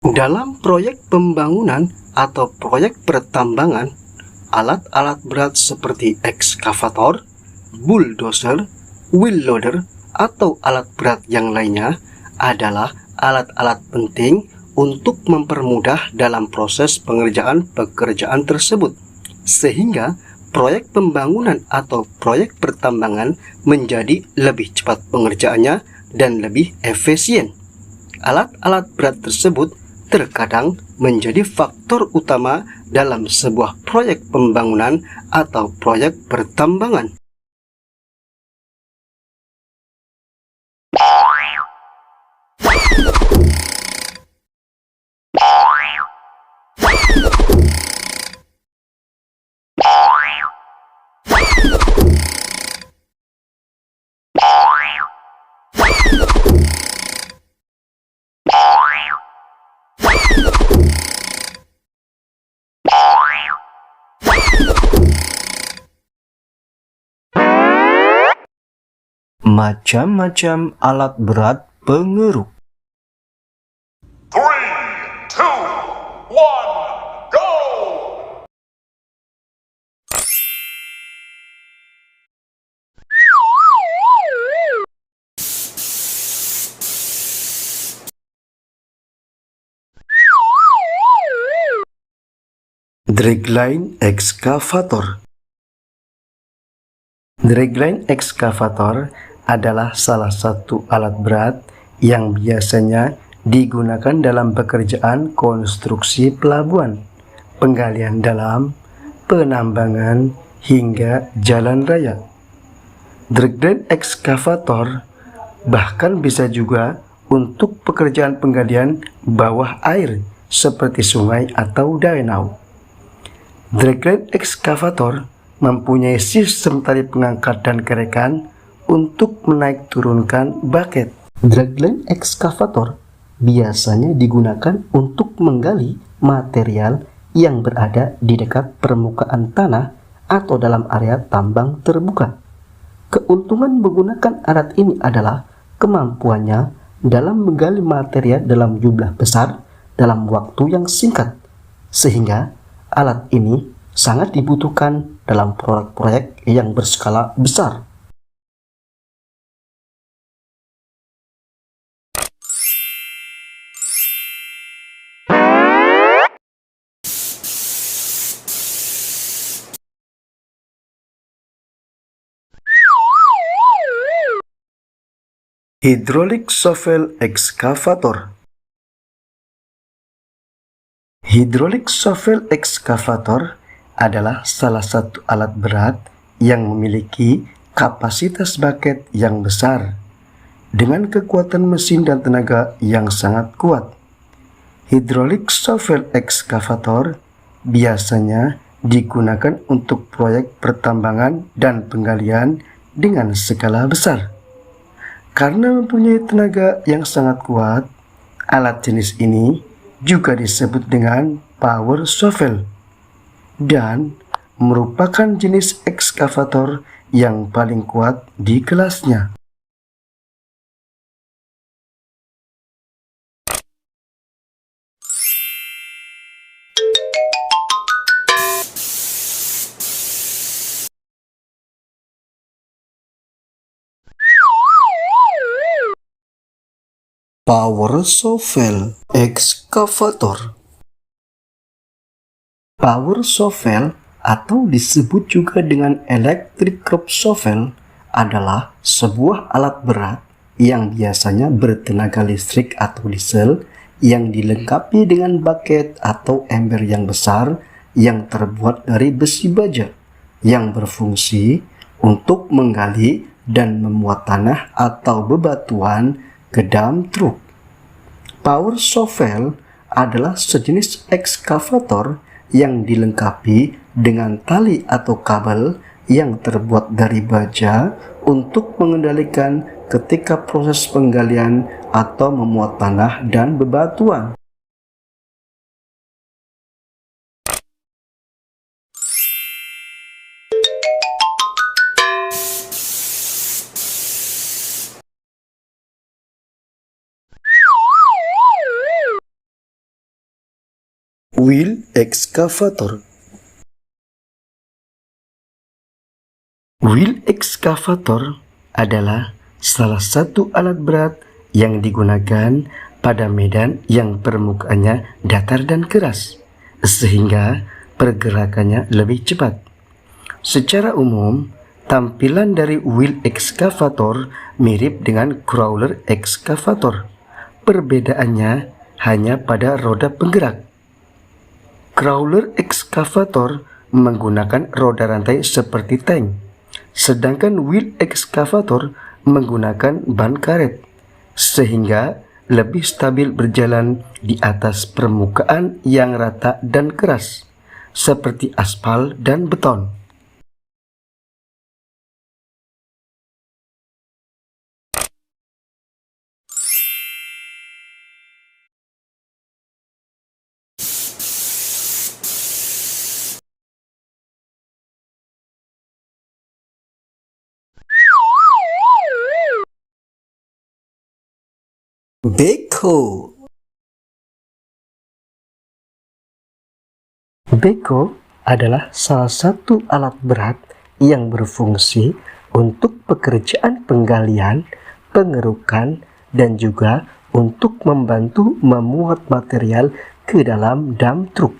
Dalam proyek pembangunan atau proyek pertambangan, alat-alat berat seperti ekskavator, bulldozer, wheel loader, atau alat berat yang lainnya adalah alat-alat penting untuk mempermudah dalam proses pengerjaan pekerjaan tersebut, sehingga proyek pembangunan atau proyek pertambangan menjadi lebih cepat pengerjaannya dan lebih efisien. Alat-alat berat tersebut terkadang menjadi faktor utama dalam sebuah proyek pembangunan atau proyek pertambangan. Macam-macam alat berat pengeruk. 3, 2, 1, go! Dragline excavator. Dragline excavator adalah salah satu alat berat yang biasanya digunakan dalam pekerjaan konstruksi pelabuhan, penggalian dalam, penambangan, hingga jalan raya. Dragline excavator bahkan bisa juga untuk pekerjaan penggalian bawah air seperti sungai atau danau. Dragline excavator mempunyai sistem tali pengangkat dan kerekan untuk menaik turunkan bucket. Dragline excavator biasanya digunakan untuk menggali material yang berada di dekat permukaan tanah atau dalam area tambang terbuka. Keuntungan menggunakan alat ini adalah kemampuannya dalam menggali material dalam jumlah besar dalam waktu yang singkat, sehingga alat ini sangat dibutuhkan dalam proyek-proyek yang berskala besar. Hydraulic shovel excavator. Hydraulic shovel excavator adalah salah satu alat berat yang memiliki kapasitas bucket yang besar dengan kekuatan mesin dan tenaga yang sangat kuat. Hydraulic shovel excavator biasanya digunakan untuk proyek pertambangan dan penggalian dengan skala besar. Karena mempunyai tenaga yang sangat kuat, alat jenis ini juga disebut dengan power shovel dan merupakan jenis ekskavator yang paling kuat di kelasnya. Power shovel excavator. Power shovel atau disebut juga dengan electric curve shovel adalah sebuah alat berat yang biasanya bertenaga listrik atau diesel yang dilengkapi dengan bucket atau ember yang besar yang terbuat dari besi baja yang berfungsi untuk menggali dan memuat tanah atau bebatuan ke dump truck. Power shovel adalah sejenis ekskavator yang dilengkapi dengan tali atau kabel yang terbuat dari baja untuk mengendalikan ketika proses penggalian atau memuat tanah dan bebatuan. Wheel excavator. Wheel excavator adalah salah satu alat berat yang digunakan pada medan yang permukaannya datar dan keras, sehingga pergerakannya lebih cepat. Secara umum, tampilan dari wheel excavator mirip dengan crawler excavator. Perbedaannya hanya pada roda penggerak. Crawler excavator menggunakan roda rantai seperti tank, sedangkan wheel excavator menggunakan ban karet, sehingga lebih stabil berjalan di atas permukaan yang rata dan keras, seperti aspal dan beton. Backhoe. Backhoe adalah salah satu alat berat yang berfungsi untuk pekerjaan penggalian, pengerukan, dan juga untuk membantu memuat material ke dalam dump truck.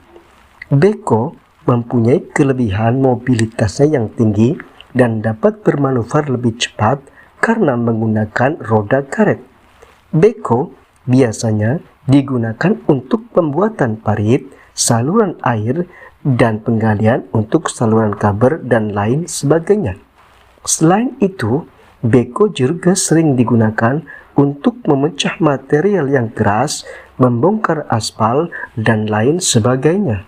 Backhoe mempunyai kelebihan mobilitasnya yang tinggi dan dapat bermanuver lebih cepat karena menggunakan roda karet. Backhoe biasanya digunakan untuk pembuatan parit, saluran air, dan penggalian untuk saluran kabel dan lain sebagainya. Selain itu, backhoe juga sering digunakan untuk memecah material yang keras, membongkar aspal, dan lain sebagainya.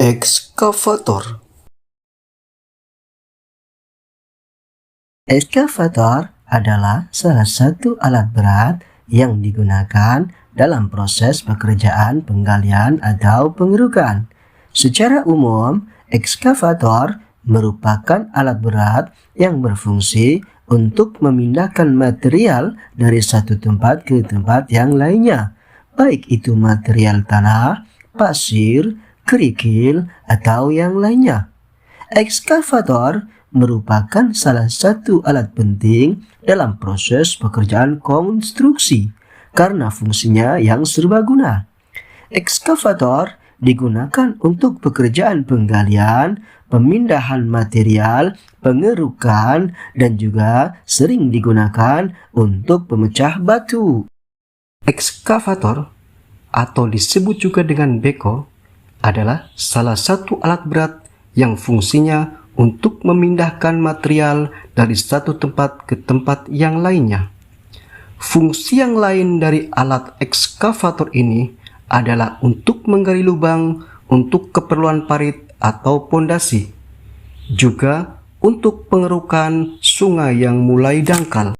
Excavator. Excavator adalah salah satu alat berat yang digunakan dalam proses pekerjaan penggalian atau pengerukan. Secara umum, excavator merupakan alat berat yang berfungsi untuk memindahkan material dari satu tempat ke tempat yang lainnya, baik itu material tanah, pasir, kerikil, atau yang lainnya. Ekskavator merupakan salah satu alat penting dalam proses pekerjaan konstruksi karena fungsinya yang serbaguna. Ekskavator digunakan untuk pekerjaan penggalian, pemindahan material, pengerukan, dan juga sering digunakan untuk pemecah batu. Ekskavator atau disebut juga dengan backhoe adalah salah satu alat berat yang fungsinya untuk memindahkan material dari satu tempat ke tempat yang lainnya. Fungsi yang lain dari alat ekskavator ini adalah untuk menggali lubang untuk keperluan parit atau pondasi, juga untuk pengerukan sungai yang mulai dangkal.